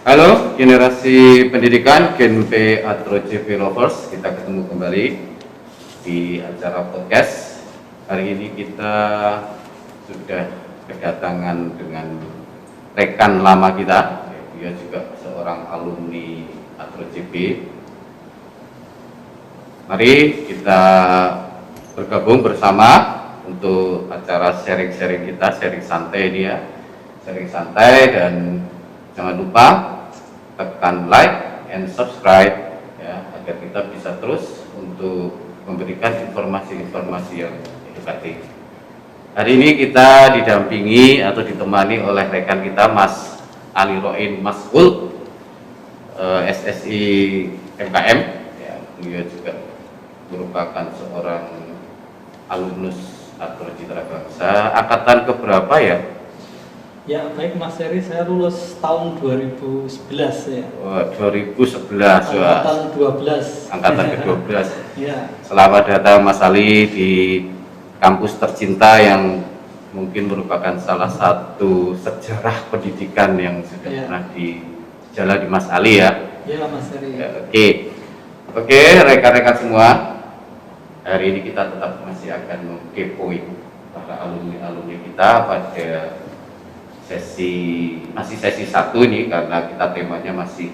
Halo, generasi pendidikan Gen P Atro JP Lovers, kita ketemu kembali di acara podcast. Hari ini kita sudah kedatangan dengan rekan lama kita, dia juga seorang alumni Atro JP. Mari kita bergabung bersama untuk acara sharing-sharing kita, sharing santai dia, sharing santai, dan jangan lupa tekan like and subscribe ya, agar kita bisa terus untuk memberikan informasi-informasi yang edukatif. Hari ini kita didampingi atau ditemani oleh rekan kita Mas Ali Roin Mas'ul, SSI MKM ya, dia juga merupakan seorang alumnus Atro Citra Bangsa. Angkatan keberapa ya? Ya, baik Mas Heri, saya lulus tahun 2011 ya. Oh, 2011. Angkatan 12. Angkatan ke-12. Ya. Selamat datang Mas Ali di kampus tercinta yang mungkin merupakan salah satu sejarah pendidikan yang sudah pernah dijalani di Mas Ali ya. Ya, Mas Heri. Ya, Oke, rekan-rekan semua. Hari ini kita tetap masih akan mengkepoin para alumni kita pada sesi 1 ini, karena kita temanya masih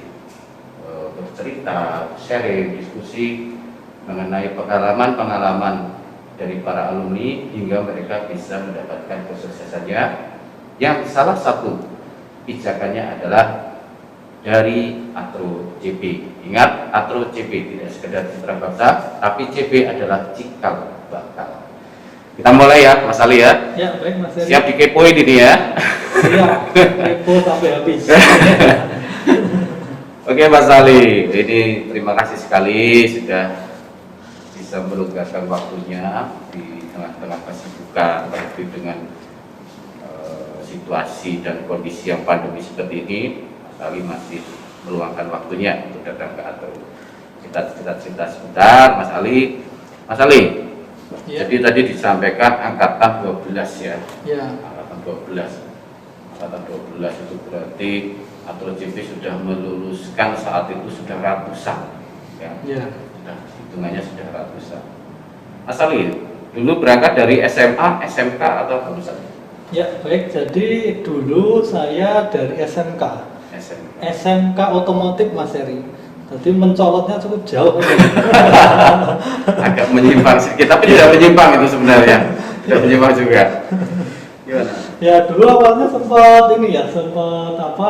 bercerita, sharing, diskusi mengenai pengalaman-pengalaman dari para alumni hingga mereka bisa mendapatkan kesuksesannya, yang salah satu pijakannya adalah dari Atro JP. Ingat, Atro JP tidak sekedar citra bangsa, tapi JP adalah cikal bakal. Kita mulai ya Mas Ali ya. Ya, baik Mas Heri. Siap dikepoin ini ya. Siap, kepo sampai habis. Oke Mas Ali, ini terima kasih sekali sudah bisa meluangkan waktunya di tengah-tengah kesibukan, apalagi dengan situasi dan kondisi yang pandemi seperti ini. Mas Ali masih meluangkan waktunya untuk datang ke Atro. Kita cerita sebentar Mas Ali. Mas Ali, Ya. jadi tadi disampaikan angkatan 12 ya. Ya. Angkatan 12. Angkatan 12 itu berarti Atro JP sudah meluluskan saat itu sudah ratusan ya. Ya. Sudah hitungannya sudah ratusan. Mas Ali, dulu berangkat dari SMA, SMK atau lulusan? Ya, baik. Jadi dulu saya dari SMK. SMK otomotif Mas Heri. Jadi mencolotnya cukup jauh. Agak menyimpang sedikit, tapi tidak menyimpang itu sebenarnya. Tidak menyimpang juga. Gimana? Ya, dulu awalnya sempat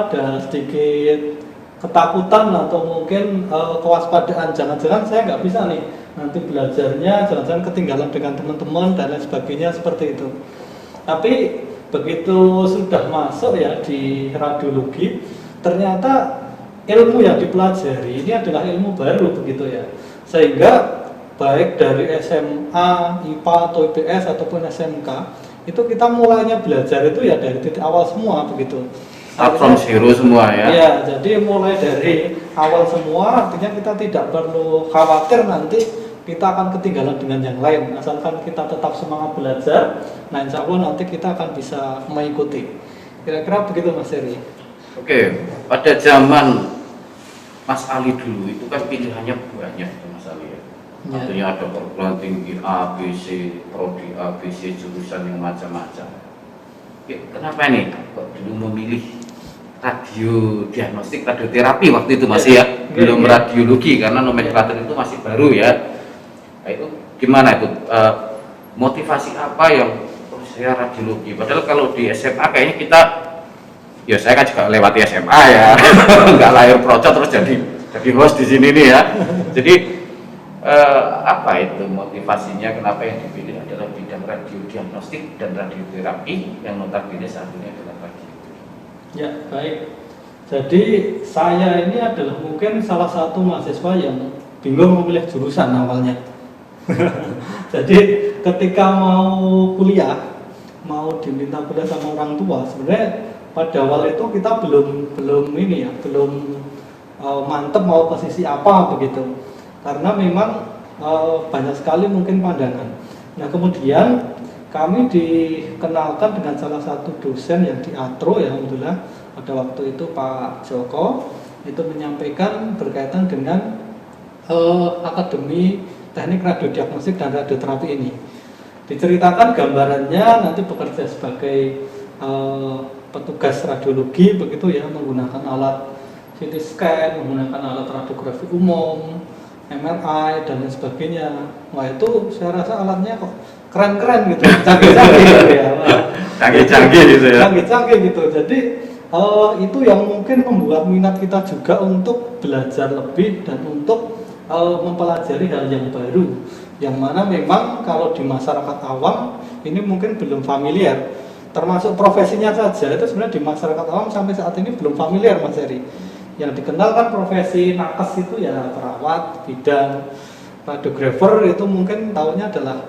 ada sedikit ketakutan atau mungkin kewaspadaan, jangan-jangan saya nggak bisa nih nanti belajarnya, jangan-jangan ketinggalan dengan teman-teman dan lain sebagainya, seperti itu. Tapi begitu sudah masuk ya di radiologi, ternyata ilmu yang dipelajari ini adalah ilmu baru begitu ya, sehingga baik dari SMA, IPA atau IPS ataupun SMK itu kita mulainya belajar itu ya dari titik awal semua begitu. Start from zero semua ya? Iya, jadi mulai dari awal semua, artinya kita tidak perlu khawatir nanti kita akan ketinggalan dengan yang lain, asalkan kita tetap semangat belajar. Nah, insya Allah nanti kita akan bisa mengikuti. Kira-kira begitu Mas Heri. Oke, pada zaman Mas Ali dulu itu kan pilihannya banyak Mas Ali ya. Artinya ada perguruan tinggi A, B, C, prodi A, B, C, jurusan yang macam-macam. Oke, kenapa nih kok dulu memilih radio diagnostik, radioterapi waktu itu masih ya, belum radiologi karena nomenklatur itu masih baru ya. Nah, itu gimana itu motivasi apa yang saya radiologi? Padahal kalau di SMA kayaknya kita, ya saya kan juga lewati SMA ya, nggak lahir procot terus jadi host di sini nih ya. Jadi apa itu motivasinya, kenapa yang dipilih adalah bidang radiodiagnostik dan radioterapi yang notabene saat ini adalah radio? Ya, baik. Jadi saya ini adalah mungkin salah satu mahasiswa yang bingung memilih jurusan awalnya. Jadi ketika mau kuliah, mau diminta kuliah sama orang tua, sebenarnya pada awal itu kita belum mantep mau posisi apa begitu, karena memang banyak sekali mungkin pandangan. Nah, kemudian kami dikenalkan dengan salah satu dosen yang di Atro ya, alhamdulillah, pada waktu itu Pak Joko itu menyampaikan berkaitan dengan Akademi Teknik Radiodiagnostik dan Radioterapi ini. Diceritakan gambarannya nanti bekerja sebagai petugas radiologi begitu ya, menggunakan alat CT scan, menggunakan alat radiografi umum, MRI dan lain sebagainya. Wah itu saya rasa alatnya kok keren-keren gitu, canggih-canggih gitu ya. Canggih-canggih gitu ya. Canggih-canggih gitu. Jadi itu yang mungkin membuat minat kita juga untuk belajar lebih dan untuk mempelajari hal yang baru. Yang mana memang kalau di masyarakat awam ini mungkin belum familiar. Termasuk profesinya saja itu sebenarnya di masyarakat awam sampai saat ini belum familiar Mas Heri. Yang dikenal kan profesi nakes itu ya perawat, bidan, radiografer itu mungkin tahunya adalah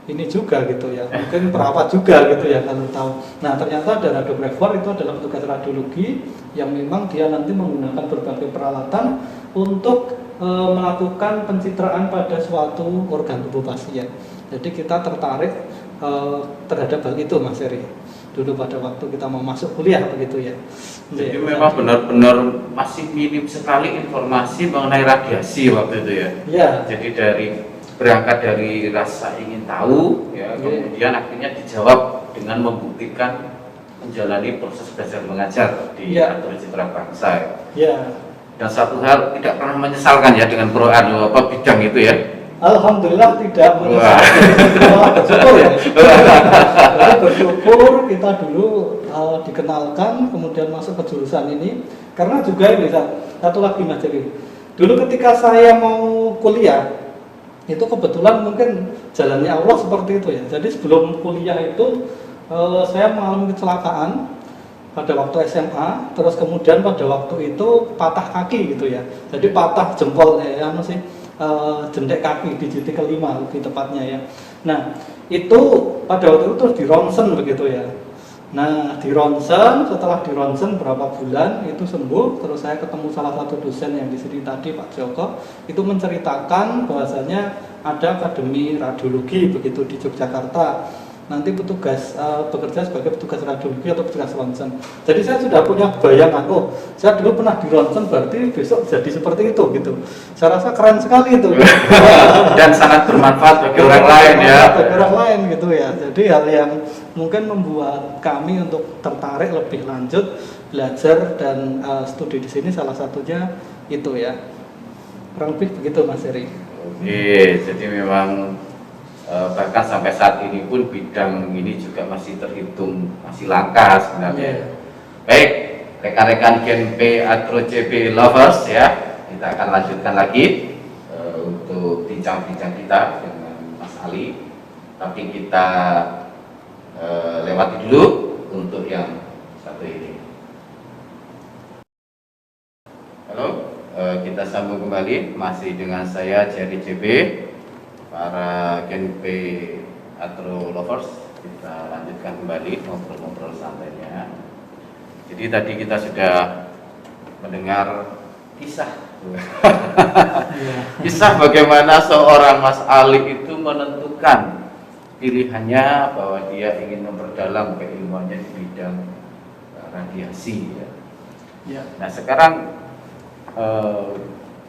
ini juga gitu ya, mungkin perawat juga gitu ya kalau tahu. Nah ternyata ada radiografer itu adalah petugas radiologi yang memang dia nanti menggunakan berbagai peralatan untuk melakukan pencitraan pada suatu organ tubuh pasien. Jadi kita tertarik terhadap hal itu Mas Heri. Dulu pada waktu kita mau masuk kuliah begitu ya. Jadi memang benar-benar masih minim sekali informasi mengenai radiasi waktu itu ya. Ya. Jadi berangkat dari rasa ingin tahu ya, kemudian akhirnya dijawab dengan membuktikan menjalani proses belajar mengajar di Akademi Citra Bangsa ya. Ya. Dan satu hal tidak pernah menyesalkan ya dengan bidang itu ya. Alhamdulillah tidak menyesalkan, bersyukur ya. Jadi bersyukur kita dulu dikenalkan, kemudian masuk ke jurusan ini. Karena juga ini satu lagi Mas Heri. Dulu ketika saya mau kuliah, itu kebetulan mungkin jalannya Allah seperti itu ya. Jadi sebelum kuliah itu saya mengalami kecelakaan pada waktu SMA, terus kemudian pada waktu itu patah kaki gitu ya. Jadi patah jempol jendek kaki di jiti kelima lebih tepatnya ya. Nah itu pada waktu itu terus di ronsen begitu ya. Nah di ronsen, setelah di ronsen berapa bulan itu sembuh, terus saya ketemu salah satu dosen yang di sini tadi Pak Joko, itu menceritakan bahwasanya ada akademi radiologi begitu di Yogyakarta. Nanti petugas bekerja sebagai petugas radiologi atau petugas ronsen. Jadi saya sudah punya bayangan, oh saya dulu pernah di ronsen, berarti besok jadi seperti itu gitu. Saya rasa keren sekali itu. Dan sangat bermanfaat bagi orang lain ya. Bagi orang lain gitu ya. Jadi hal yang mungkin membuat kami untuk tertarik lebih lanjut belajar dan studi di sini salah satunya itu ya. Kurang lebih begitu Mas Heri. Oke, jadi memang bahkan sampai saat ini pun bidang ini juga masih terhitung masih langka sebenarnya. Baik, rekan-rekan GNP Atro CB Lovers ya, kita akan lanjutkan lagi untuk bincang-bincang kita dengan Mas Ali. Tapi kita lewati dulu untuk yang satu ini. Halo, kita sambung kembali masih dengan saya Jerry CB. Para GNP Atro Lovers, kita lanjutkan kembali ngobrol-ngobrol santainya. Jadi tadi kita sudah mendengar kisah kisah bagaimana seorang Mas Ali itu menentukan pilihannya bahwa dia ingin memperdalam keilmuannya di bidang radiasi ya. Nah sekarang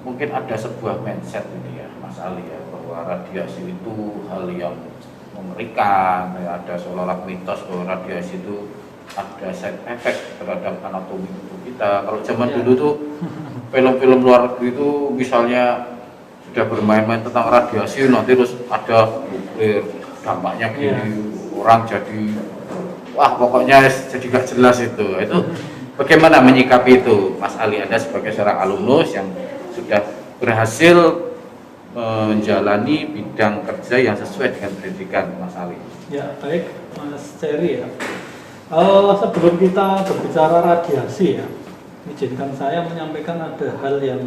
mungkin ada sebuah mindset ini ya Mas Ali ya, bahwa radiasi itu hal yang mengerikan ya, ada seolah-olah mitos bahwa radiasi itu ada side effect terhadap anatomi tubuh kita. Kalau zaman dulu tuh film-film luar negeri itu misalnya sudah bermain-main tentang radiasi nanti terus ada nuklir dampaknya gini, orang jadi wah pokoknya jadi gak jelas itu. Bagaimana menyikapi itu Mas Ali, Anda sebagai seorang alumnus yang sudah berhasil menjalani bidang kerja yang sesuai dengan pendidikan Mas Ali. Ya baik Mas Jerry ya. Sebelum kita berbicara radiasi ya, izinkan saya menyampaikan ada hal yang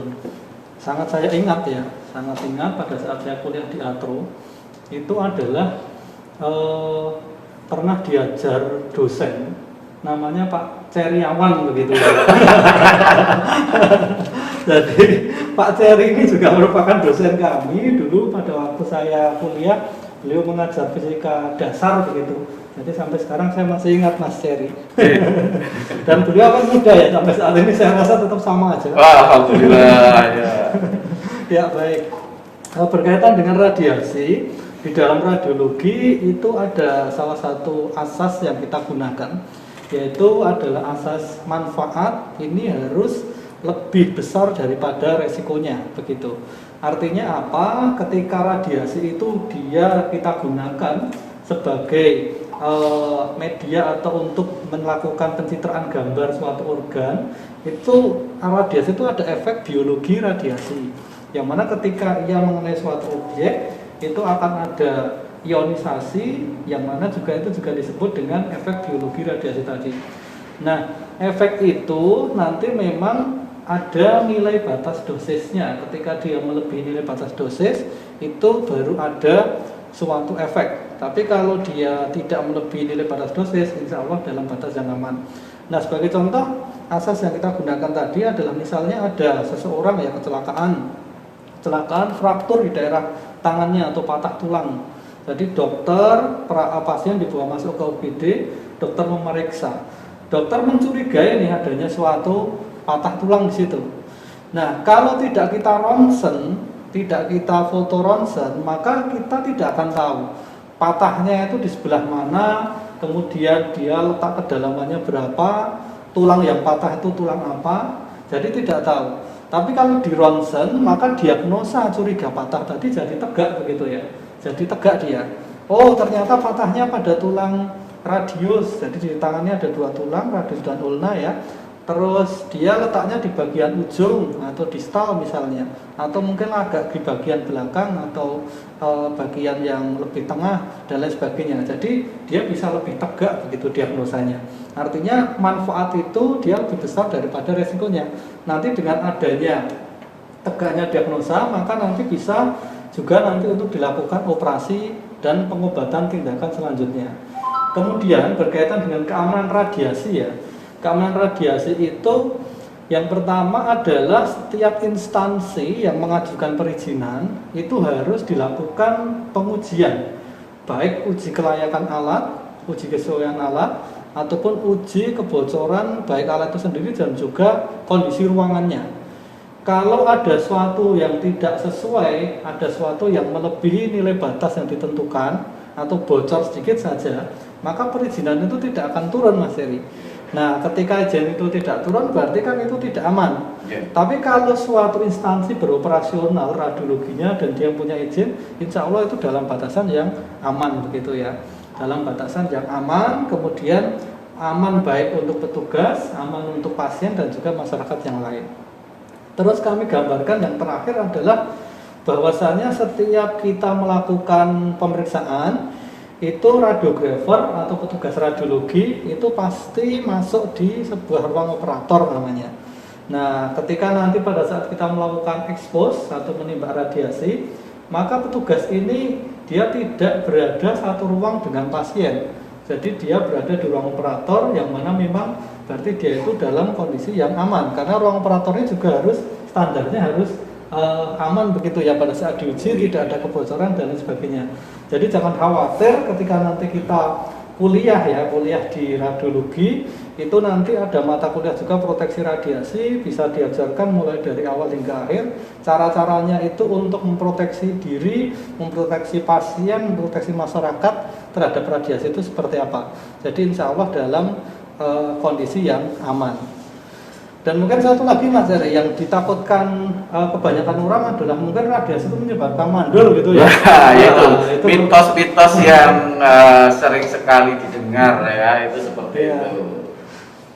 sangat saya ingat ya, sangat ingat pada saat saya kuliah di Atro. Itu adalah pernah diajar dosen namanya Pak Ceriawan begitu. Jadi Pak Ceri ini juga merupakan dosen kami dulu pada waktu saya kuliah. Beliau mengajar fisika dasar begitu. Jadi sampai sekarang saya masih ingat Mas Ferry. Dan beliau kan muda ya, sampai saat ini saya rasa tetap sama aja. Alhamdulillah ya. Ya baik. Berkaitan dengan radiasi, di dalam radiologi itu ada salah satu asas yang kita gunakan, yaitu adalah asas manfaat ini harus lebih besar daripada resikonya, begitu. Artinya apa? Ketika radiasi itu kita gunakan sebagai media atau untuk melakukan pencitraan gambar suatu organ, itu radiasi itu ada efek biologi radiasi, yang mana ketika ia mengenai suatu objek itu akan ada ionisasi, yang mana juga itu juga disebut dengan efek biologi radiasi tadi. Nah, efek itu nanti memang ada nilai batas dosisnya. Ketika dia melebihi nilai batas dosis, itu baru ada suatu efek. Tapi kalau dia tidak melebihi nilai batas dosis, insya Allah dalam batas yang aman. Nah, sebagai contoh, asas yang kita gunakan tadi adalah misalnya ada seseorang yang kecelakaan fraktur di daerah tangannya atau patah tulang. Jadi pasien dibawa masuk ke UGD, dokter memeriksa. Dokter mencurigai nih adanya suatu patah tulang di situ. Nah, kalau tidak kita ronsen, tidak kita foto ronsen, maka kita tidak akan tahu patahnya itu di sebelah mana, kemudian dia letak kedalamannya berapa, tulang yang patah itu tulang apa, jadi tidak tahu. Tapi kalau di ronsen, maka diagnosa curiga patah tadi jadi tegak begitu ya. Jadi tegak dia. Oh, ternyata patahnya pada tulang radius. Jadi di tangannya ada 2 tulang, radius dan ulna ya. Terus dia letaknya di bagian ujung atau distal misalnya, atau mungkin agak di bagian belakang atau bagian yang lebih tengah dan lain sebagainya. Jadi dia bisa lebih tegak begitu diagnosanya. Artinya manfaat itu dia lebih besar daripada resikonya. Nanti dengan adanya tegaknya diagnosa, maka nanti bisa juga nanti untuk dilakukan operasi dan pengobatan tindakan selanjutnya. Kemudian berkaitan dengan keamanan radiasi ya. Keamanan radiasi itu yang pertama adalah setiap instansi yang mengajukan perizinan itu harus dilakukan pengujian, baik uji kelayakan alat, uji kesesuaian alat, ataupun uji kebocoran baik alat itu sendiri dan juga kondisi ruangannya. Kalau ada suatu yang tidak sesuai, ada suatu yang melebihi nilai batas yang ditentukan atau bocor sedikit saja, maka perizinan itu tidak akan turun, Mas Heri. Nah, ketika izin itu tidak turun, berarti kan itu tidak aman. Tapi kalau suatu instansi beroperasional radiologinya dan dia punya izin, insya Allah itu dalam batasan yang aman begitu ya. Dalam batasan yang aman, kemudian aman baik untuk petugas, aman untuk pasien dan juga masyarakat yang lain. Terus kami gambarkan yang terakhir adalah bahwasanya setiap kita melakukan pemeriksaan, itu radiografer atau petugas radiologi itu pasti masuk di sebuah ruang operator namanya. Nah, ketika nanti pada saat kita melakukan expose atau menembak radiasi, maka petugas ini dia tidak berada satu ruang dengan pasien. Jadi dia berada di ruang operator yang mana memang berarti dia itu dalam kondisi yang aman, karena ruang operatornya juga harus standarnya harus aman begitu ya, pada saat diuji tidak ada kebocoran dan lain sebagainya. Jadi jangan khawatir ketika nanti kita kuliah di radiologi, itu nanti ada mata kuliah juga proteksi radiasi, bisa diajarkan mulai dari awal hingga akhir. Cara-caranya itu untuk memproteksi diri, memproteksi pasien, memproteksi masyarakat terhadap radiasi itu seperti apa. Jadi insya Allah dalam kondisi yang aman. Dan mungkin satu lagi Mas Heri, yang ditakutkan kebanyakan orang adalah mungkin radiasi itu menyebabkan mandul gitu ya. Itu mitos-mitos yang sering sekali didengar ya, itu seperti itu.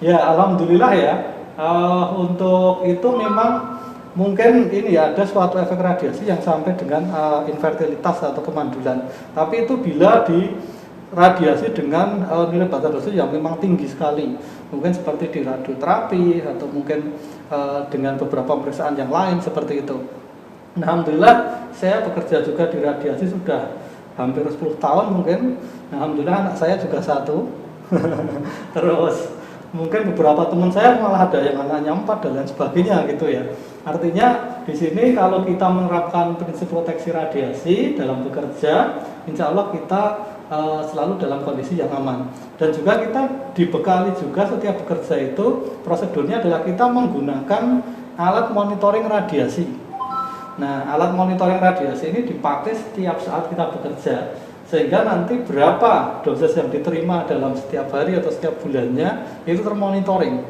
Ya, alhamdulillah ya. Untuk itu memang mungkin ini ya, ada suatu efek radiasi yang sampai dengan infertilitas atau kemandulan. Tapi itu bila di radiasi dengan nilai batas dosis yang memang tinggi sekali, mungkin seperti di radioterapi atau mungkin dengan beberapa pemeriksaan yang lain seperti itu. Nah, alhamdulillah saya bekerja juga di radiasi sudah hampir 10 tahun mungkin. Nah, alhamdulillah anak saya juga 1. Terus mungkin beberapa teman saya malah ada yang anaknya 4 dan lain sebagainya gitu ya. Artinya di sini kalau kita menerapkan prinsip proteksi radiasi dalam bekerja, insya Allah kita selalu dalam kondisi yang aman. Dan juga kita dibekali juga setiap bekerja itu prosedurnya adalah kita menggunakan alat monitoring radiasi. Nah, alat monitoring radiasi ini dipakai setiap saat kita bekerja, sehingga nanti berapa dosis yang diterima dalam setiap hari atau setiap bulannya itu termonitoring.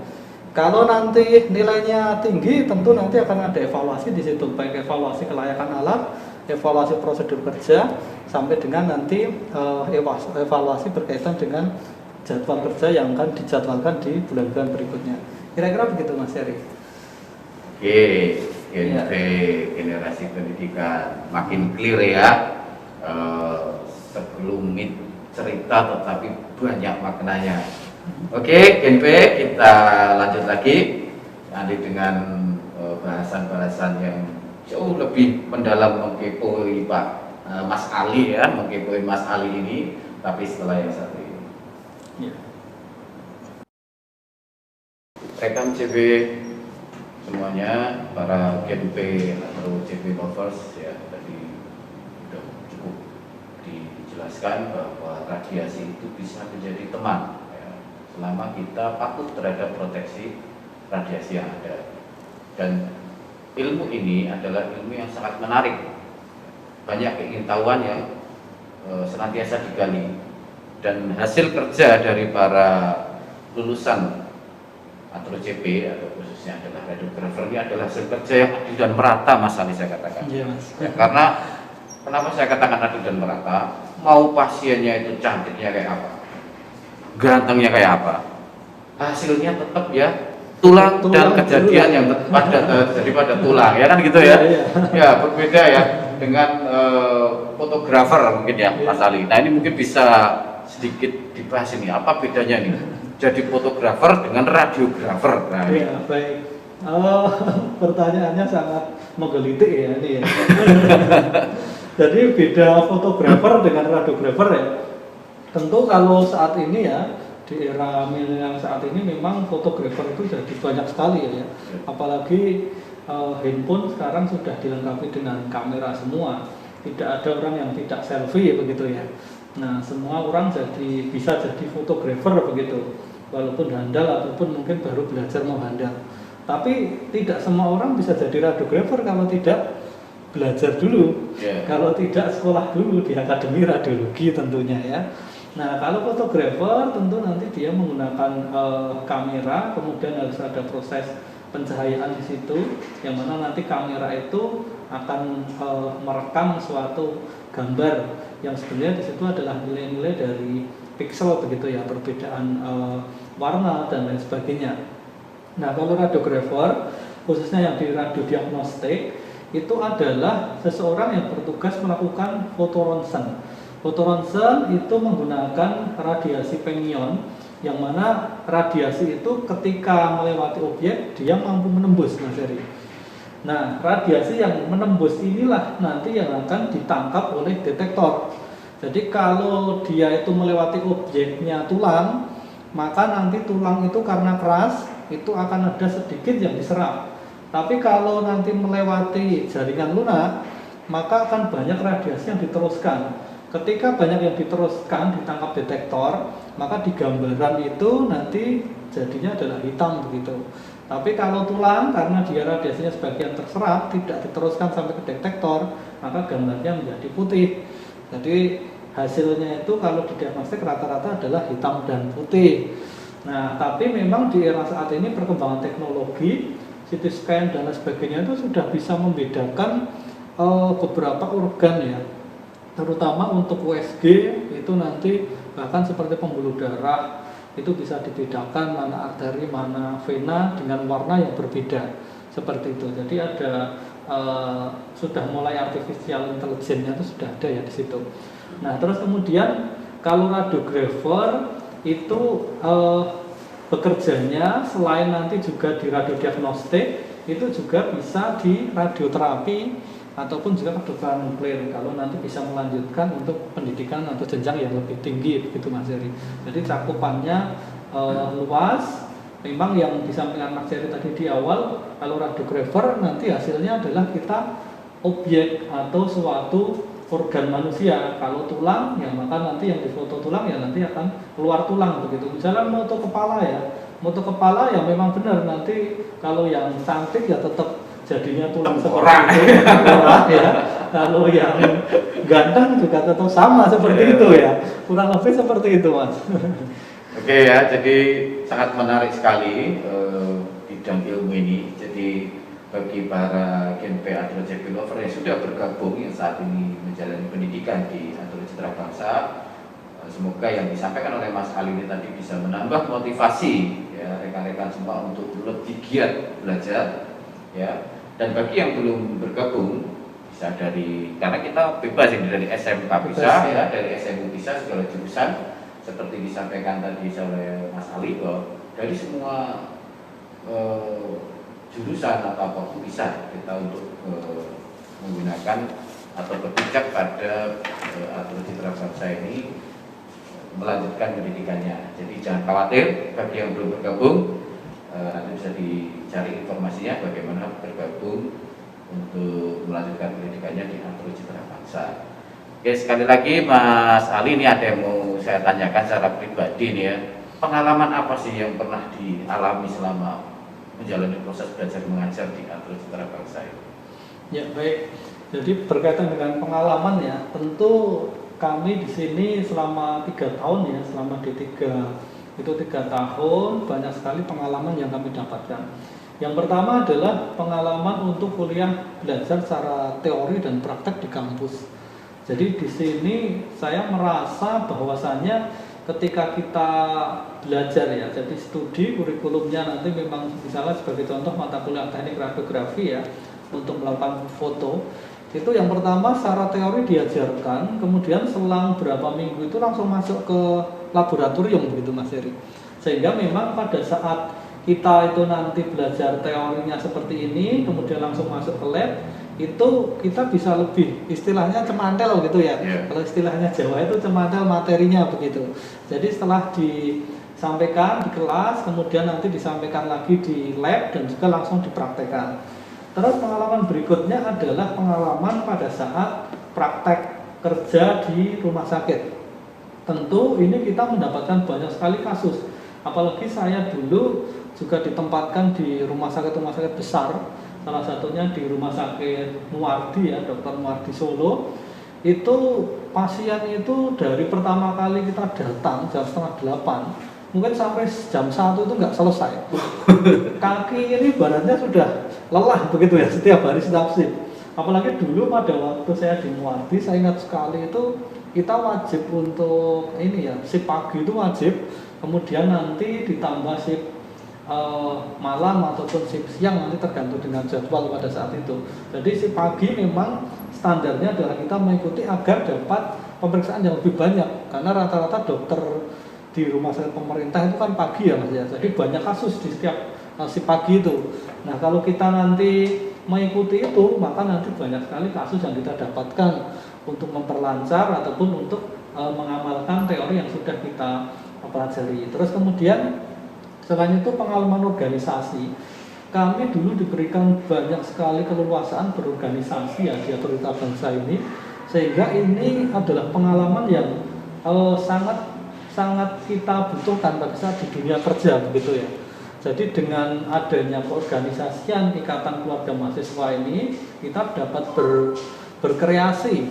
Kalau nanti nilainya tinggi, tentu nanti akan ada evaluasi di situ, baik evaluasi kelayakan alat, evaluasi prosedur kerja, sampai dengan nanti evaluasi berkaitan dengan jadwal kerja yang akan dijadwalkan di bulan-bulan berikutnya. Kira-kira begitu Mas Heri. Oke, generasi pendidikan makin clear ya. Sebelum cerita tetapi banyak maknanya. Oke, Gen P, kita lanjut lagi nanti dengan bahasan-bahasan yang jauh lebih mendalam mengkepoi Pak Mas Ali ya, mengkepoi Mas Ali ini, tapi setelah yang satu ini. Ya. Rekan CB semuanya, para Gen P atau CB lovers ya, tadi sudah cukup dijelaskan bahwa radiasi itu bisa menjadi teman ya, selama kita patuh terhadap proteksi radiasi yang ada. Dan ilmu ini adalah ilmu yang sangat menarik, banyak keingintahuan yang senantiasa digali, dan hasil kerja dari para lulusan atau CP atau khususnya adalah radiografer ini adalah hasil kerja yang adil dan merata, Mas Ali, saya katakan. Iya, Mas. Ya, karena kenapa saya katakan adil dan merata? Mau pasiennya itu cantiknya kayak apa, gantengnya kayak apa, hasilnya tetap ya tulang dan kejadian yang terjadi pada tulang, ya kan gitu ya. Ya, berbeda ya dengan fotografer mungkin ya, Mas Ali. Nah, ini mungkin bisa sedikit dibahas ini, apa bedanya nih jadi fotografer dengan radiografer. Nah, ya, baik. Pertanyaannya sangat menggelitik ya ini ya. Jadi beda fotografer dengan radiografer ya. Tentu kalau saat ini ya, di era milenial saat ini memang fotografer itu jadi banyak sekali ya. Apalagi handphone sekarang sudah dilengkapi dengan kamera semua. Tidak ada orang yang tidak selfie begitu ya. Nah, semua orang bisa jadi fotografer begitu. Walaupun handal ataupun mungkin baru belajar mau handal. Tapi tidak semua orang bisa jadi radiografer kalau tidak belajar dulu, kalau tidak sekolah dulu di akademi radiologi tentunya ya. Nah, kalau fotografer tentu nanti dia menggunakan kamera, kemudian harus ada proses pencahayaan di situ, yang mana nanti kamera itu akan merekam suatu gambar yang sebenarnya di situ adalah nilai-nilai dari pixel begitu ya, perbedaan warna dan lain sebagainya. Nah, kalau radiografer khususnya yang di radiodiagnostik itu adalah seseorang yang bertugas melakukan fotoronsen. Fotoronsen itu menggunakan radiasi pengion, yang mana radiasi itu ketika melewati objek dia mampu menembus, Mas Heri. Nah, radiasi yang menembus inilah nanti yang akan ditangkap oleh detektor. Jadi kalau dia itu melewati objeknya tulang, maka nanti tulang itu karena keras itu akan ada sedikit yang diserap. Tapi kalau nanti melewati jaringan lunak, maka akan banyak radiasi yang diteruskan. Ketika banyak yang diteruskan ditangkap detektor, maka di gambaran itu nanti jadinya adalah hitam begitu. Tapi kalau tulang karena dia radiasinya sebagian terserap, tidak diteruskan sampai ke detektor, maka gambarnya menjadi putih. Jadi hasilnya itu kalau di diagnostik rata-rata adalah hitam dan putih. Nah, tapi memang di era saat ini perkembangan teknologi, CT scan dan lain sebagainya itu sudah bisa membedakan beberapa organ ya, terutama untuk USG itu nanti bahkan seperti pembuluh darah itu bisa dibedakan mana arteri, mana vena dengan warna yang berbeda seperti itu. Jadi ada sudah mulai artificial intelligence-nya itu sudah ada ya di situ. Nah, terus kemudian kalau radiografer itu bekerjanya selain nanti juga di radiodiagnostik, itu juga bisa di radioterapi ataupun juga kedokteran nuklir kalau nanti bisa melanjutkan untuk pendidikan atau jenjang yang lebih tinggi begitu Mas Heri. Jadi cakupannya luas memang yang disampaikan Mas Jerry tadi di awal, kalau radiografer nanti hasilnya adalah kita objek atau suatu organ manusia. Kalau tulang, ya maka nanti yang difoto tulang ya nanti akan keluar tulang begitu. Misalnya moto kepala ya, moto kepala ya memang benar nanti kalau yang cantik ya tetap jadinya tulang seperti itu, tengkorak ya. Kalau yang ganteng juga tetap sama seperti itu ya. Kurang lebih seperti itu Mas. Oke ya, jadi sangat menarik sekali bidang ilmu ini. Jadi bagi para Gen P atau JP Lover yang sudah bergabung yang saat ini menjalani pendidikan di Antara Citra Bangsa, semoga yang disampaikan oleh Mas Ali ini tadi bisa menambah motivasi ya rekan-rekan semua untuk lebih giat belajar ya. Dan bagi yang belum bergabung bisa karena kita bebas ini dari SMK bisa ya, dari SMU bisa segala jurusan seperti disampaikan tadi oleh Mas Ali bahwa dari semua jurusan atau apapun bisa kita untuk menggunakan atau berpijak pada Antara Citra Bangsa ini melanjutkan pendidikannya. Jadi jangan khawatir bagi yang belum bergabung, nanti bisa dicari informasinya bagaimana bergabung untuk melanjutkan pendidikannya di Antara Citra Bangsa. Oke, sekali lagi Mas Ali, ini ada yang mau saya tanyakan secara pribadi nih ya. Pengalaman apa sih yang pernah dialami selama menjalani proses belajar mengajar di Antara Citra Bangsa ini? Ya baik. Jadi berkaitan dengan pengalaman ya, tentu kami di sini selama 3 tahun ya, selama D3 itu 3 tahun banyak sekali pengalaman yang kami dapatkan. Yang pertama adalah pengalaman untuk kuliah belajar secara teori dan praktek di kampus. Jadi di sini saya merasa bahwasannya ketika kita belajar ya, jadi studi kurikulumnya nanti memang misalnya sebagai contoh mata kuliah teknik radiografi ya untuk melakukan foto, itu yang pertama secara teori diajarkan, kemudian selang berapa minggu itu langsung masuk ke laboratorium begitu Mas Heri. Sehingga memang pada saat kita itu nanti belajar teorinya seperti ini, kemudian langsung masuk ke lab, itu kita bisa lebih istilahnya cemantel gitu ya. Kalau istilahnya Jawa itu cemantel materinya begitu. Jadi setelah disampaikan di kelas, kemudian nanti disampaikan lagi di lab dan juga langsung dipraktekkan. Terus pengalaman berikutnya adalah pengalaman pada saat praktek kerja di rumah sakit. Tentu ini kita mendapatkan banyak sekali kasus. Apalagi saya dulu juga ditempatkan di rumah sakit besar. Salah satunya di rumah sakit Muwardi ya, Dr. Muwardi Solo. Itu pasien itu dari pertama kali kita datang jam 7:30, mungkin sampai jam 1 itu nggak selesai. Kaki ini badannya sudah lelah begitu ya, setiap hari setiap shift. Apalagi dulu pada waktu saya di Muwardi, saya ingat sekali itu kita wajib untuk ini ya, shift pagi itu wajib, kemudian nanti ditambah shift malam ataupun shift siang nanti tergantung dengan jadwal pada saat itu. Jadi shift pagi memang standarnya adalah kita mengikuti agar dapat pemeriksaan yang lebih banyak, karena rata-rata dokter di rumah sakit pemerintah itu kan pagi ya Mas ya. Jadi banyak kasus di setiap shift pagi itu. Nah kalau kita nanti mengikuti itu, maka nanti banyak sekali kasus yang kita dapatkan untuk memperlancar ataupun untuk mengamalkan teori yang sudah kita pelajari. Terus kemudian selain itu pengalaman organisasi, kami dulu diberikan banyak sekali keleluasaan berorganisasi ya di Antara Citra Bangsa ini, sehingga ini adalah pengalaman yang sangat kita butuhkan pada saat di dunia kerja begitu ya. Jadi dengan adanya keorganisasian Ikatan Keluarga Mahasiswa ini, kita dapat berkreasi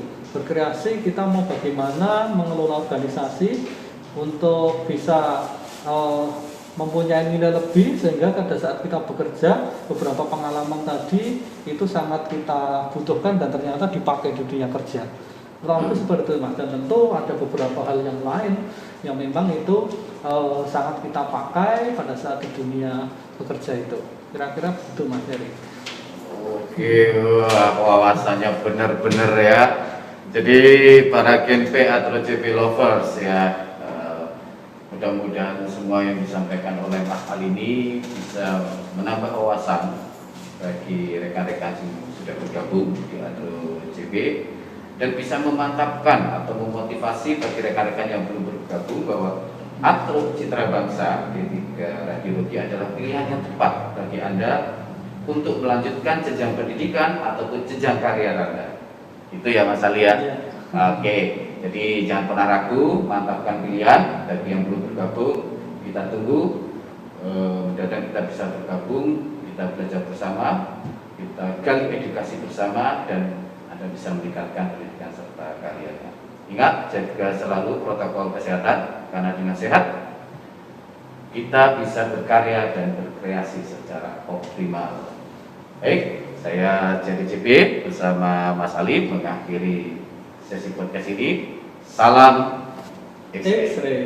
kita mau bagaimana mengelola organisasi untuk bisa mempunyai nilai lebih, sehingga pada saat kita bekerja beberapa pengalaman tadi itu sangat kita butuhkan dan ternyata dipakai di dunia kerja. Kurang lebih seperti itu Mas, dan tentu ada beberapa hal yang lain yang memang itu sangat kita pakai pada saat di dunia bekerja itu. Kira-kira begitu Mas Heri. Oke, wah, wawasannya benar-benar ya. Jadi para Gen P atau JP Lovers ya, mudah-mudahan semua yang disampaikan oleh Mas Ali ini bisa menambah wawasan bagi rekan-rekan yang sudah bergabung di Antara JP, dan bisa memantapkan atau memotivasi bagi rekan-rekan yang belum bergabung bahwa atau Citra Bangsa D3 Radiologi adalah pilihan yang tepat bagi Anda untuk melanjutkan jenjang pendidikan ataupun jenjang karir Anda. Itu ya Mas Ali ya. Iya. Oke, jadi jangan pernah ragu, mantapkan pilihan. Bagi yang belum bergabung, kita tunggu. Mudah-mudahan kita bisa bergabung, kita belajar bersama, kita gali edukasi bersama, dan Anda bisa meningkatkan pendidikan serta karirnya. Ingat, jaga selalu protokol kesehatan, karena dengan sehat kita bisa berkarya dan berkreasi secara optimal. Baik, saya Jerry JP bersama Mas Ali mengakhiri sesi podcast ini. Salam X-ray. X-ray.